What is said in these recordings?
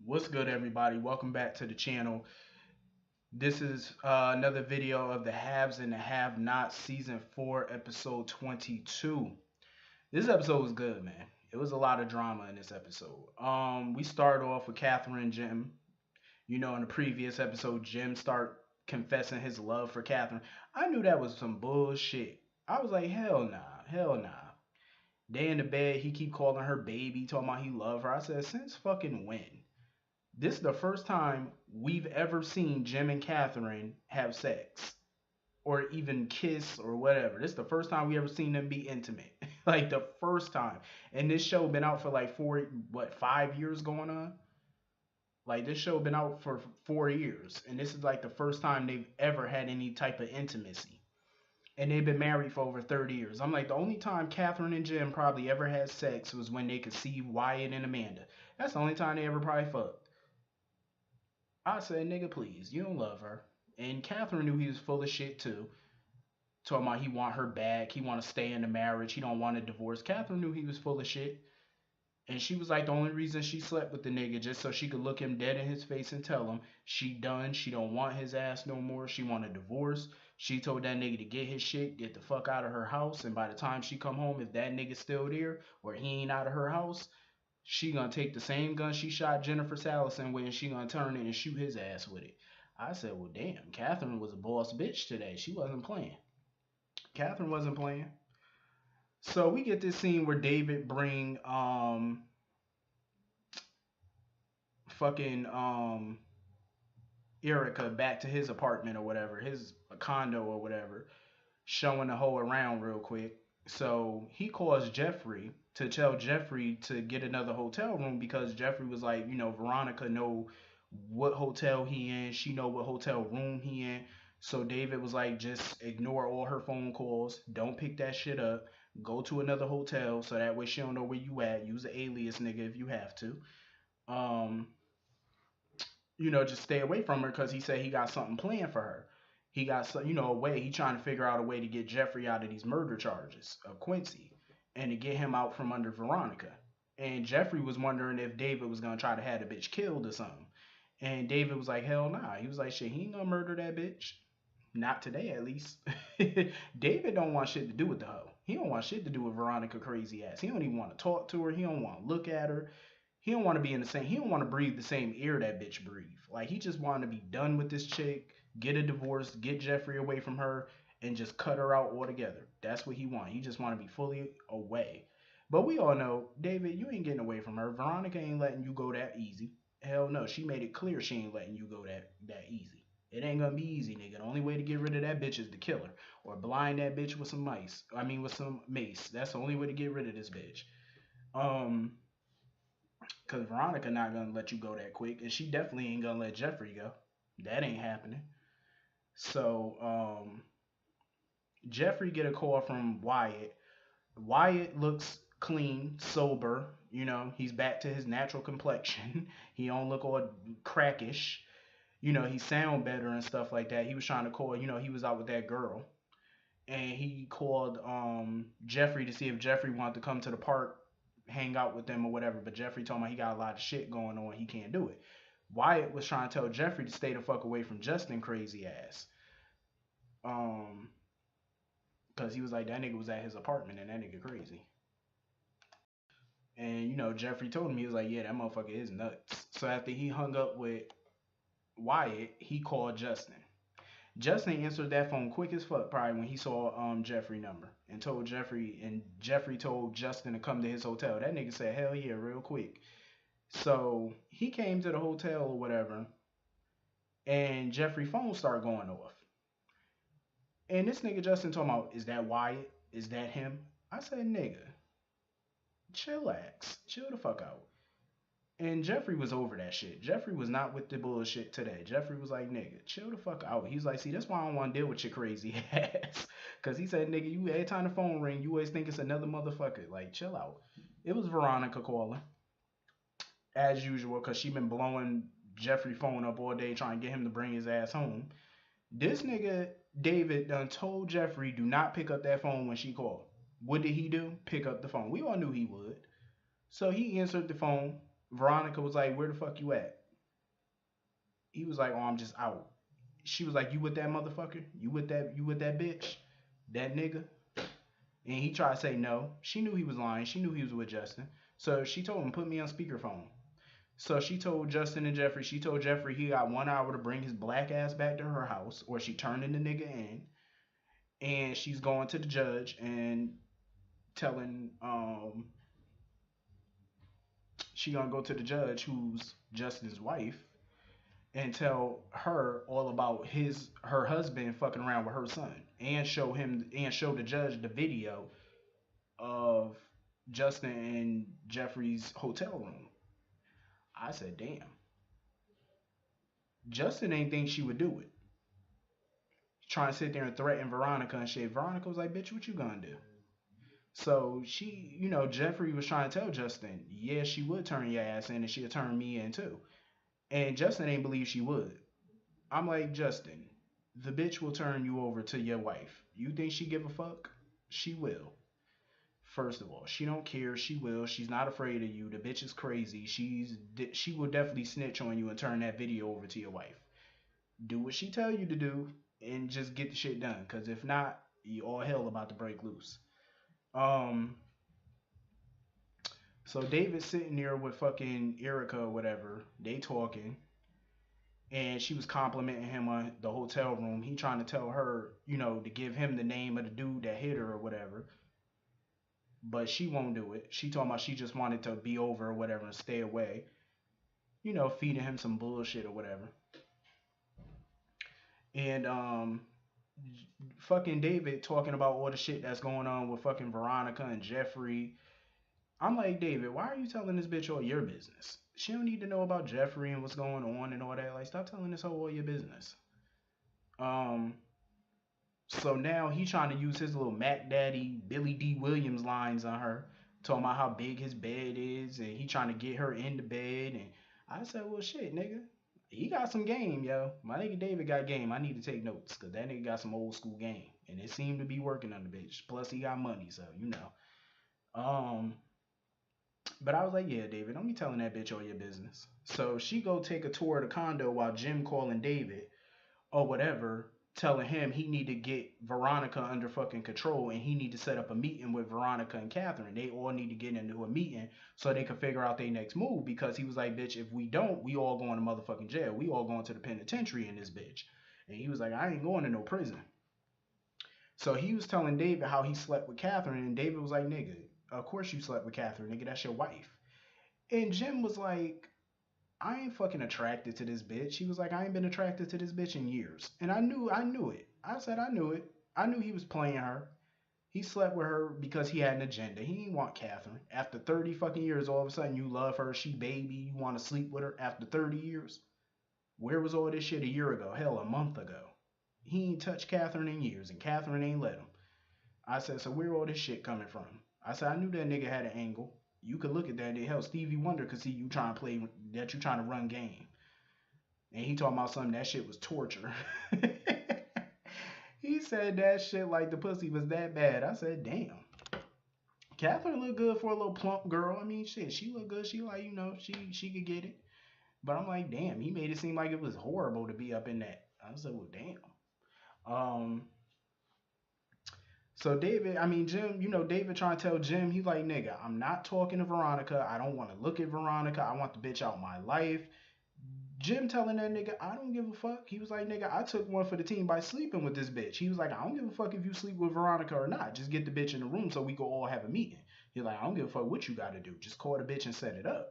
What's good, everybody? Welcome back to the channel. This is another video of the Haves and the Have Not Season 4, Episode 22. This episode was good, man. It was a lot of drama in this episode. We started off with Catherine and Jim. You know, in the previous episode, Jim start confessing his love for Catherine. I knew that was some bullshit. I was like, hell nah, hell nah. They in the bed, he keep calling her baby, talking about he love her. I said, since fucking when? This is the first time we've ever seen Jim and Catherine have sex or even kiss or whatever. This is the first time we ever seen them be intimate. Like the first time. And this show been out for like 5 years going on? Like this show been out for 4 years. And this is like the first time they've ever had any type of intimacy. And they've been married for over 30 years. I'm like, the only time Catherine and Jim probably ever had sex was when they could see Wyatt and Amanda. That's the only time they ever probably fucked. I said, nigga, please, you don't love her. And Catherine knew he was full of shit too. Talking about he want her back, he want to stay in the marriage, he don't want a divorce. Catherine knew he was full of shit. And she was like the only reason she slept with the nigga just so she could look him dead in his face and tell him she done, she don't want his ass no more, she want a divorce. She told that nigga to get his shit, get the fuck out of her house, and by the time she come home, if that nigga's still there or he ain't out of her house, she gonna take the same gun she shot Jennifer Sallison with and she gonna turn it and shoot his ass with it. I said, well, damn, Catherine was a boss bitch today. She wasn't playing. Catherine wasn't playing. So we get this scene where David bring fucking Erica back to his apartment or whatever, his condo or whatever, showing the whole around real quick. So he calls Jeffrey to tell Jeffrey to get another hotel room because Jeffrey was like, Veronica know what hotel he in, she know what hotel room he in. So David was like, just ignore all her phone calls, don't pick that shit up, go to another hotel so that way she don't know where you at. Use an alias, nigga, if you have to. Um, just stay away from her because he said he got something planned for her. He got some, a way. He trying to figure out a way to get Jeffrey out of these murder charges of Quincy and to get him out from under Veronica. And Jeffrey was wondering if David was gonna try to have the bitch killed or something. And David was like, hell nah. He was like, shit, he ain't gonna murder that bitch. Not today, at least. David don't want shit to do with the hoe. He don't want shit to do with Veronica crazy ass. He don't even want to talk to her. He don't want to look at her. He don't want to be in the same. He don't want to breathe the same air that bitch breathe. Like he just wanted to be done with this chick, get a divorce, get Jeffrey away from her, and just cut her out altogether. That's what he want. He just want to be fully away. But we all know, David, you ain't getting away from her. Veronica ain't letting you go that easy. Hell no, she made it clear she ain't letting you go that easy. It ain't gonna be easy, nigga. The only way to get rid of that bitch is to kill her or blind that bitch with some mice. I mean, with some mace. That's the only way to get rid of this bitch. Um, Cause Veronica not gonna let you go that quick, and she definitely ain't gonna let Jeffrey go. That ain't happening. So, Jeffrey get a call from Wyatt. Wyatt looks clean, sober. He's back to his natural complexion. He don't look all crackish. He sound better and stuff like that. He was trying to call. He was out with that girl, and he called Jeffrey to see if Jeffrey wanted to come to the park, hang out with them or whatever. But Jeffrey told him he got a lot of shit going on. He can't do it. Wyatt was trying to tell Jeffrey to stay the fuck away from Justin crazy ass. Um, Cause he was like that nigga was at his apartment and that nigga crazy. And Jeffrey told him he was like, yeah, that motherfucker is nuts. So after he hung up with Wyatt, he called Justin. Justin answered that phone quick as fuck probably when he saw Jeffrey number and Jeffrey told Justin to come to his hotel. That nigga said hell yeah real quick. So he came to the hotel or whatever, and Jeffrey phone started going off. And this nigga Justin talking about, is that Wyatt? Is that him? I said, nigga, chillax. Chill the fuck out. And Jeffrey was over that shit. Jeffrey was not with the bullshit today. Jeffrey was like, nigga, chill the fuck out. He's like, see, that's why I don't want to deal with your crazy ass. Because he said, nigga, you every time the phone ring, you always think it's another motherfucker. Like, chill out. It was Veronica calling, as usual, because she been blowing Jeffrey phone up all day trying to get him to bring his ass home. This nigga, David, done told Jeffrey, do not pick up that phone when she called. What did he do? Pick up the phone. We all knew he would. So he answered the phone. Veronica was like, "Where the fuck you at?" He was like, "Oh, I'm just out." She was like, "You with that motherfucker? You with that bitch? That nigga?" And he tried to say no. She knew he was lying. She knew he was with Justin. So she told him, "Put me on speakerphone." So she told Justin and Jeffrey, she told Jeffrey he got 1 hour to bring his black ass back to her house, or she turning the nigga in. And she's going to the judge and telling she gonna go to the judge who's Justin's wife and tell her all about her husband fucking around with her son, and show the judge the video of Justin and Jeffrey's hotel room. I said, damn. Justin ain't think she would do it. Trying to sit there and threaten Veronica and shit. Veronica was like, bitch, what you gonna do? So she, Jeffrey was trying to tell Justin, yeah, she would turn your ass in and she'll turn me in too. And Justin ain't believe she would. I'm like, Justin, the bitch will turn you over to your wife. You think she give a fuck? She will. First of all, she don't care. She will. She's not afraid of you. The bitch is crazy. She will definitely snitch on you and turn that video over to your wife. Do what she tell you to do and just get the shit done. Cause if not, you all hell about to break loose. Um. So David's sitting there with fucking Erica or whatever. They talking, and she was complimenting him on the hotel room. He trying to tell her, to give him the name of the dude that hit her or whatever. But she won't do it. She told me she just wanted to be over or whatever and stay away. Feeding him some bullshit or whatever. And fucking David talking about all the shit that's going on with fucking Veronica and Jeffrey. I'm like, David, why are you telling this bitch all your business? She don't need to know about Jeffrey and what's going on and all that. Like, stop telling this hoe all your business. Um, so now he trying to use his little Mac Daddy Billy D. Williams lines on her, talking about how big his bed is, and he trying to get her in the bed. And I said, well, shit, nigga, he got some game, yo. My nigga David got game. I need to take notes because that nigga got some old school game, and it seemed to be working on the bitch. Plus, he got money, so you know. Um, but I was like, yeah, David, don't be telling that bitch all your business. So she go take a tour of the condo while Jim calling David or whatever, telling him he need to get Veronica under fucking control and he need to set up a meeting with Veronica and Catherine. They all need to get into a meeting so they can figure out their next move, because he was like, bitch, if we don't, we all going to motherfucking jail. We all going to the penitentiary in this bitch. And he was like, I ain't going to no prison. So he was telling David how he slept with Catherine, and David was like, nigga, of course you slept with Catherine, nigga, that's your wife. And Jim was like, I ain't fucking attracted to this bitch. He was like, I ain't been attracted to this bitch in years. And I knew it. I said, I knew it. I knew he was playing her. He slept with her because he had an agenda. He didn't want Catherine. After 30 fucking years, all of a sudden you love her, she baby, you want to sleep with her after 30 years? Where was all this shit a year ago? Hell, a month ago. He ain't touched Catherine in years, and Catherine ain't let him. I said, so where all this shit coming from? I said, I knew that nigga had an angle. You could look at that. Hell, Stevie Wonder could see you trying to play, that you trying to run game. And he talking about something that shit was torture. He said that shit like the pussy was that bad. I said, damn. Catherine looked good for a little plump girl. I mean, shit, she looked good. She like, she could get it. But I'm like, damn, he made it seem like it was horrible to be up in that. I said, well, damn. Um, So Jim, David trying to tell Jim, he's like, nigga, I'm not talking to Veronica. I don't want to look at Veronica. I want the bitch out my life. Jim telling that nigga, I don't give a fuck. He was like, nigga, I took one for the team by sleeping with this bitch. He was like, I don't give a fuck if you sleep with Veronica or not. Just get the bitch in the room so we can all have a meeting. He's like, I don't give a fuck what you got to do. Just call the bitch and set it up.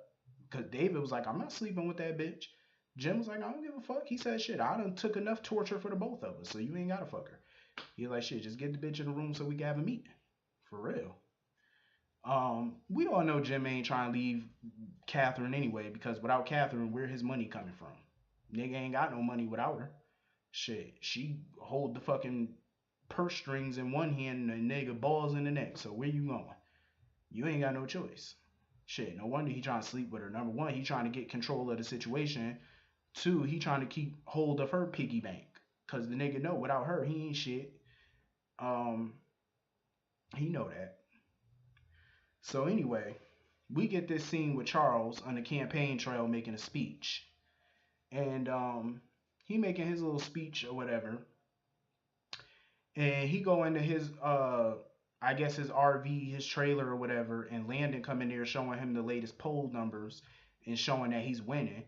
Because David was like, I'm not sleeping with that bitch. Jim was like, I don't give a fuck. He said, shit, I done took enough torture for the both of us, so you ain't got to fuck her. He's like, shit, just get the bitch in the room so we can have a meeting. For real. We all know Jim ain't trying to leave Catherine anyway, because without Catherine, where his money coming from? Nigga ain't got no money without her. Shit, she hold the fucking purse strings in one hand and the nigga balls in the next. So where you going? You ain't got no choice. Shit, no wonder he trying to sleep with her. Number one, he trying to get control of the situation. Two, he trying to keep hold of her piggy bank. Cause the nigga know without her, he ain't shit. Um, he know that. So anyway, we get this scene with Charles on the campaign trail making a speech, and he making his little speech or whatever, and he go into his I guess his RV, his trailer or whatever, and Landon come in there showing him the latest poll numbers and showing that he's winning.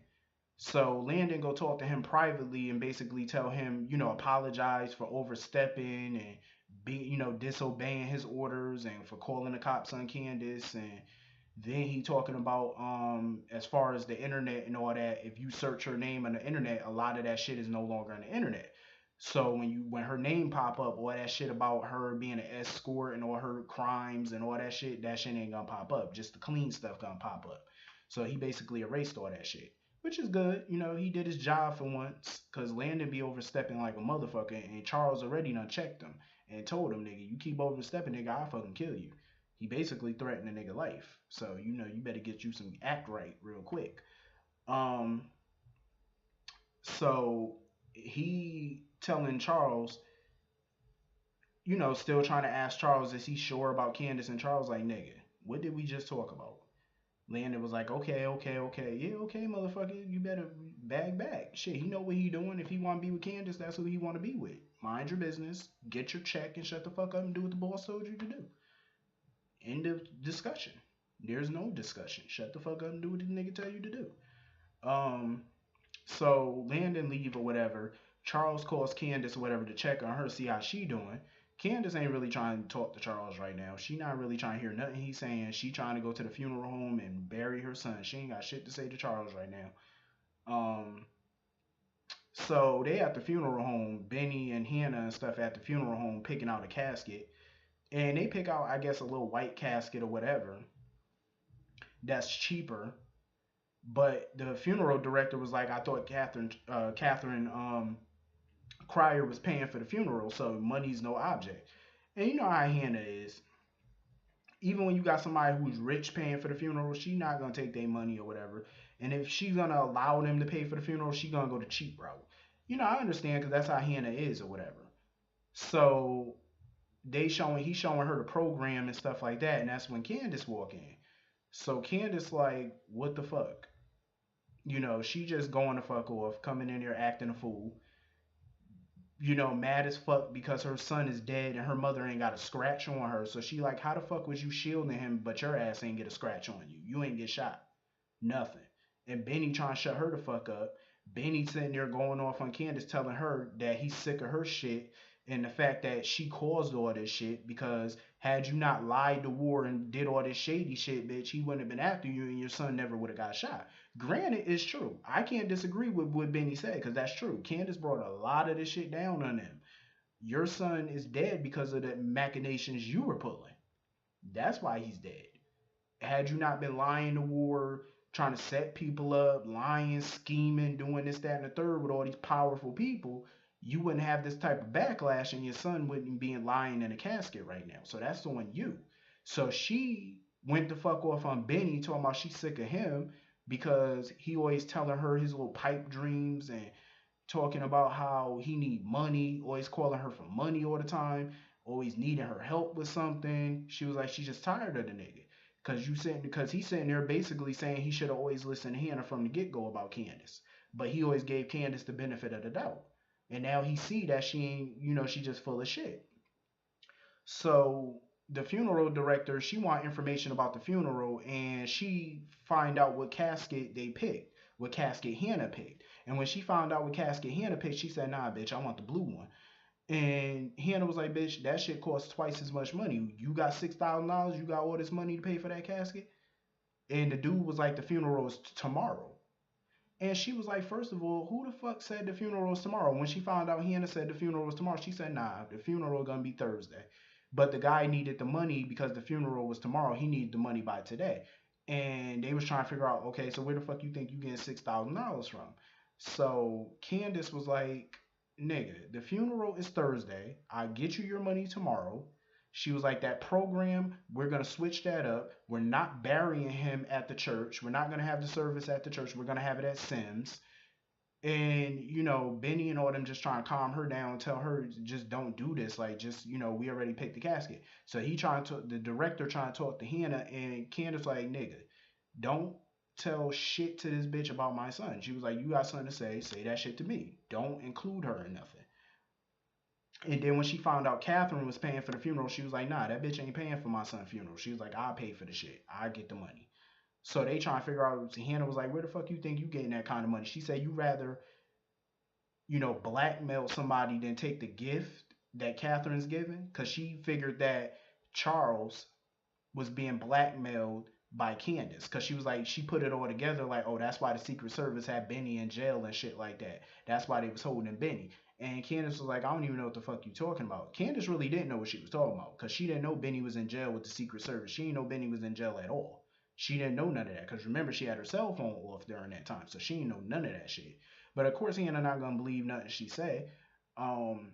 So Landon go talk to him privately and basically tell him, apologize for overstepping and disobeying his orders and for calling the cops on Candace. And then he talking about as far as the internet and all that, if you search her name on the internet, a lot of that shit is no longer on the internet. So when her name pop up, all that shit about her being an escort and all her crimes and all that shit ain't gonna pop up. Just the clean stuff gonna pop up. So he basically erased all that shit, which is good. He did his job for once, cause Landon be overstepping like a motherfucker, and Charles already done checked him and told him, nigga, you keep overstepping, nigga, I'll fucking kill you. He basically threatened a nigga life. So you better get you some act right real quick. Um, so he telling Charles, still trying to ask Charles, is he sure about Candace? And Charles like, nigga, what did we just talk about? Landon was like, okay, okay, okay. Yeah, okay, motherfucker. You better bag back. Shit, he know what he doing. If he want to be with Candace, that's who he want to be with. Mind your business. Get your check and shut the fuck up and do what the boss told you to do. End of discussion. There's no discussion. Shut the fuck up and do what the nigga tell you to do. Um, so Landon leave or whatever. Charles calls Candace or whatever to check on her, see how she doing. Candace ain't really trying to talk to Charles right now. She not really trying to hear nothing he's saying. She trying to go to the funeral home and bury her son. She ain't got shit to say to Charles right now. So they at the funeral home, Benny and Hannah and stuff at the funeral home picking out a casket. And they pick out, I guess, a little white casket or whatever that's cheaper. But the funeral director was like, I thought Catherine Crier was paying for the funeral, so money's no object. And you know how Hannah is. Even when you got somebody who's rich paying for the funeral, she not gonna take their money or whatever. And if she's gonna allow them to pay for the funeral, she gonna go the cheap route. I understand because that's how Hannah is or whatever. So he's showing her the program and stuff like that, and that's when Candace walk in. So Candace like, what the fuck? She just going the fuck off, coming in here acting a fool. Mad as fuck because her son is dead and her mother ain't got a scratch on her. So she like, how the fuck was you shielding him, but your ass ain't get a scratch on you? You ain't get shot. Nothing. And Benny trying to shut her the fuck up. Benny sitting there going off on Candace, telling her that he's sick of her shit and the fact that she caused all this shit, because had you not lied to War and did all this shady shit, bitch, he wouldn't have been after you and your son never would have got shot. Granted, it's true. I can't disagree with what Benny said, because that's true. Candace brought a lot of this shit down on him. Your son is dead because of the machinations you were pulling. That's why he's dead. Had you not been lying to War, trying to set people up, lying, scheming, doing this, that, and the third with all these powerful people, you wouldn't have this type of backlash and your son wouldn't be lying in a casket right now. So that's on you. So she went the fuck off on Benny, talking about she's sick of him because he always telling her his little pipe dreams and talking about how he need money, always calling her for money all the time, always needing her help with something. She was like, she's just tired of the nigga. Because he's sitting there basically saying he should have always listened to Hannah from the get-go about Candace. But he always gave Candace the benefit of the doubt. And now he see that she ain't, she just full of shit. So the funeral director, she want information about the funeral, and she find out what casket they picked, what casket Hannah picked. And when she found out what casket Hannah picked, she said, nah, bitch, I want the blue one. And Hannah was like, bitch, that shit costs twice as much money. You got $6,000, you got all this money to pay for that casket? And the dude was like, the funeral is tomorrow. And she was like, first of all, who the fuck said the funeral was tomorrow? When she found out Hannah said the funeral was tomorrow, she said, nah, the funeral gonna be Thursday. But the guy needed the money because the funeral was tomorrow. He needed the money by today. And they was trying to figure out, okay, so where the fuck you think you getting $6,000 from? So Candace was like, nigga, the funeral is Thursday. I get you your money tomorrow. She was like, that program, we're going to switch that up. We're not burying him at the church. We're not going to have the service at the church. We're going to have it at Sims. And, Benny and all them just trying to calm her down, tell her, just don't do this. Like, just, we already picked the casket. So the director trying to talk to Hannah, and Candace like, nigga, don't tell shit to this bitch about my son. She was like, you got something to say that shit to me. Don't include her in nothing. And then when she found out Catherine was paying for the funeral, she was like, nah, that bitch ain't paying for my son's funeral. She was like, I'll pay for the shit. I get the money. So they trying to figure out, Hannah was like, where the fuck you think you getting that kind of money? She said, you rather, blackmail somebody than take the gift that Catherine's giving? Because she figured that Charles was being blackmailed by Candace. Because she was like, she put it all together like, oh, that's why the Secret Service had Benny in jail and shit like that. That's why they was holding Benny. And Candace was like, I don't even know what the fuck you talking about. Candace really didn't know what she was talking about because she didn't know Benny was in jail with the Secret Service. She didn't know Benny was in jail at all. She didn't know none of that because remember, she had her cell phone off during that time. So she didn't know none of that shit. But of course, Hannah not going to believe nothing she say. Um,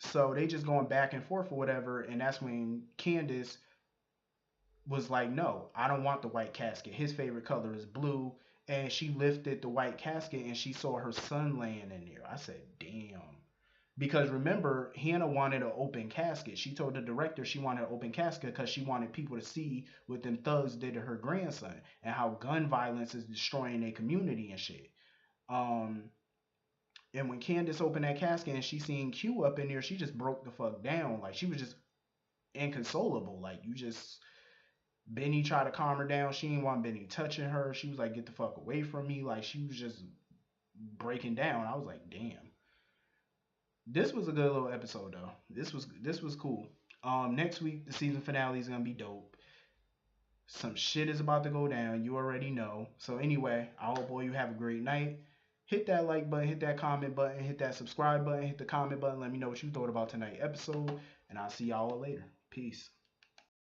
so they just going back and forth or whatever. And that's when Candace was like, no, I don't want the white casket. His favorite color is blue. And she lifted the white casket and she saw her son laying in there. I said, damn. Because remember, Hannah wanted an open casket. She told the director she wanted an open casket because she wanted people to see what them thugs did to her grandson and how gun violence is destroying their community and shit. Um, and when Candace opened that casket and she seen Q up in there, she just broke the fuck down. Like she was just inconsolable. Like you just Benny tried to calm her down. She didn't want Benny touching her. She was like, get the fuck away from me. Like she was just breaking down. I was like, damn. This was a good little episode though. This was cool. Next week the season finale is gonna be dope. Some shit is about to go down. You already know. So anyway, I hope all you have a great night. Hit that like button, hit that comment button, hit that subscribe button, hit the comment button. Let me know what you thought about tonight's episode, and I'll see y'all later. Peace.